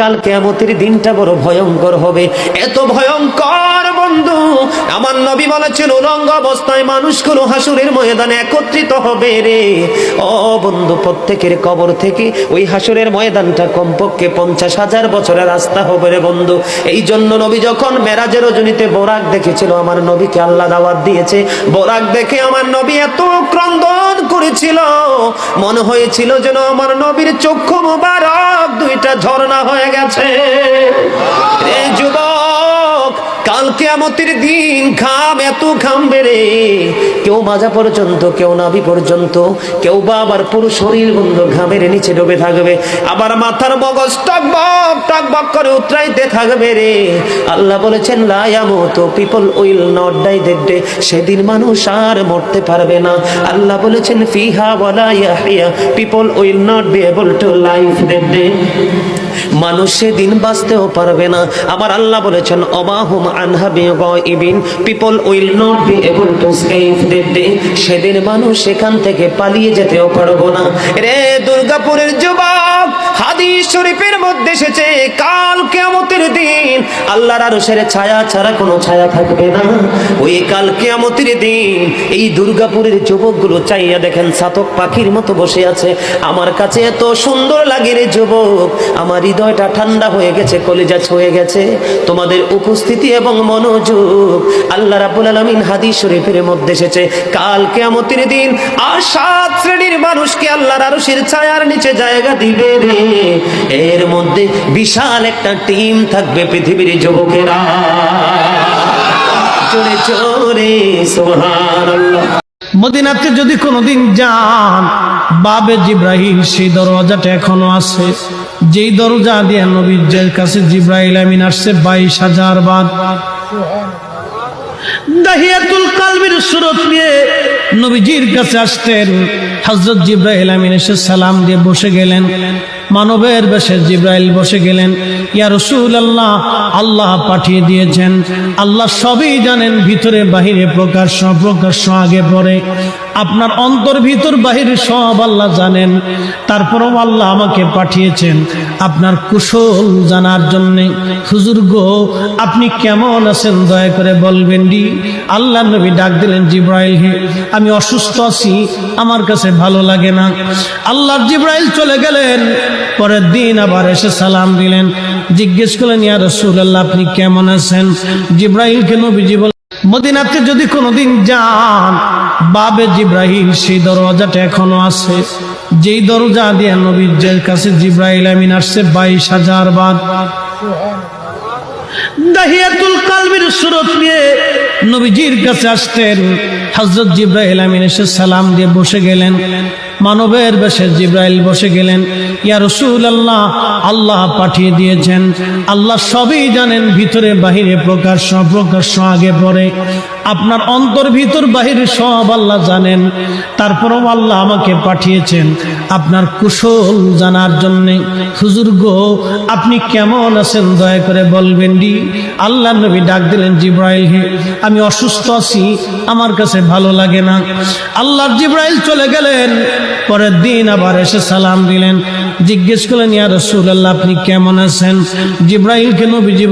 কাল কিয়ামতের দিনটা বড় ভয়ঙ্কর হবে, এত ভয়ঙ্কর বন্ধু। আমার নবী বলেছেন উলঙ্গ অবস্থায় মানুষগুলো হাসুরের ময়দানে একত্রিত হবে রে। ও বন্ধু, প্রত্যেকের কবর থেকে ওই হাসুরের ময়দানটা কমপক্ষে 50,000 বছরের রাস্তা হবে রে বন্ধু। এই জন্য নবী যখন মেরাজের রজনীতে বোরাক দেখেছিল, আমার নবীকে আল্লাহ দাওয়াত দিয়েছে, বোরাক দেখে আমার নবী এত ক্রন্দন করেছিল, মনে হয়েছিল যেন আমার নবীর চক্ষু মুবারক দুইটা ঝর্ণা হয়ে গেছে। রে যুবক, কাল কিয়ামতের দিন ঘাম এত ঘামবে রে, কেউ মাজা পর্যন্ত, কেউ নাভি পর্যন্ত, কেউ বা আবার পুরো শরীর বন্ধু ঘামের নিচে ডুবে থাকবে, আবার মাথার মগজ টকবক টকবক করে উতরাইতে থাকবে রে। আল্লাহ বলেছেন লা ইয়ামুতু, people will not die that day, সেদিন মানুষ আর মরতে পারবে না। আল্লাহ বলেছেন ফিহা ওয়ালা ইয়াহইয়া, people will not be able to live that day, মানুষ সেদিন বাঁচতেও পারবে না। আবার আল্লাহ বলেছেন অমাহুম আনহা বিগাইবিন, people will not be able to escape that day, সেদিন মানুষ সেখান থেকে পালিয়ে যেতেও পারবো না রে। দুর্গাপুরের যুবক, হাদিস শরীফের মধ্যে এসেছে কাল কিয়ামতের দিন আল্লাহর আরশের ছায়া ছাড়া কোনো ছায়া থাকবে না। ওই কাল কিয়ামতের দিন এই দুর্গাপুরের যুবকগুলো চাইয়া দেখেন চাতক পাখির মতো বসে আছে। আমার কাছে এত সুন্দর লাগে রে যুবক, আমার হৃদয়টা ঠান্ডা হয়ে গেছে, কলিজা ছুঁয়ে গেছে তোমাদের উপস্থিতি এবং মনোযোগ। আল্লাহ রাব্বুল আলামিন হাদিস শরীফের মধ্যে এসেছে কাল কিয়ামতের দিন আর 7 শ্রেণীর মানুষকে আল্লাহর আরশের ছায়ার নিচে জায়গা দিবে রে। এর মধ্যে বিশাল একটা টিম থাকবে পৃথিবীর যুবকেরা, জোরে জোরে সুবহানাল্লাহ। মদিনাতে যদি কোনোদিন যান, বাবে জিব্রাইল সেই দরজাটা এখনো আছে, যেই দরজা দিয়ে নবীর কাছে জিব্রাইল আমিন আসছে 22,000 বার। দাহিয়াতুল কালবির সুরত নিয়ে নবীজির কাছে আসতেন। হযরত জিব্রাইল আমিন এসে সালাম দিয়ে বসে গেলেন, মানবের বেশে জিব্রাইল বসে গেলেন। ইয়া রাসূলুল্লাহ, আল্লাহ পাঠিয়ে দিয়েছেন, আল্লাহ সবই জানেন, ভিতরে বাহিরে প্রকাশ্য অপ্রকাশ্য আগে পরে, আপনার অন্তর ভিতর বাহিরে সব আল্লাহ জানেন। তারপরও আল্লাহ আমাকে পাঠিয়েছেন আপনার কুশল জানার জন্যে। হুজুর গো, আপনি কেমন আছেন দয়া করে বলবেন ডি। আল্লাহ নবী ডাক দিলেন, জিব্রাইল হে, আমি অসুস্থ আছি, আমার কাছে ভালো লাগে না। আল্লাহর জিব্রাইল চলে গেলেন। পরের দিন আবার এসে সালাম দিলেন, জিজ্ঞেস করলেন ইয়া রাসূলুল্লাহ আপনি কেমন আছেন। জিব্রাইলকে নবীজি বলেন মদিনাতে যদি কোনোদিন যান, বাবে জিব্রাইল সেই দরজাটা এখনো আছে, যেই দরজা দিয়ে নবীর কাছে জিব্রাইল আমিন আসছে 22,000 বার। দাহিয়াতুল কালবির সুরত নিয়ে নবীজির কাছে আসতেন। হযরত জিব্রাইল আমিন এসে সালাম দিয়ে বসে গেলেন, মানবের বেশে জিব্রাইল বসে গেলেন। ইয়া রাসূলুল্লাহ, আল্লাহ পাঠিয়ে দিয়েছেন, আল্লাহ সবই জানেন, ভিতরে বাহিরে প্রকাশ্য অপ্রকাশ্য আগে পরে, আপনার অন্তর ভিতর বাহিরে সব আল্লাহ জানেন। তারপরও আল্লাহ আমাকে পাঠিয়েছেন আপনার কুশল জানার জন্যে। হুজুর গো, আপনি কেমন আছেন দয়া করে বলবেন ডি। আল্লাহ নবী ডাক দিলেন, জিব্রাইল হে, আমি অসুস্থ আছি, আমার কাছে ভালো লাগে না। আল্লাহর জিব্রাইল চলে গেলেন। পরের দিন আবার এসে সালাম দিলেন, জিজ্ঞেস করলেন ইয়া রাসূলুল্লাহ আপনি কেমন আছেন। জিব্রাইলকে নবীজি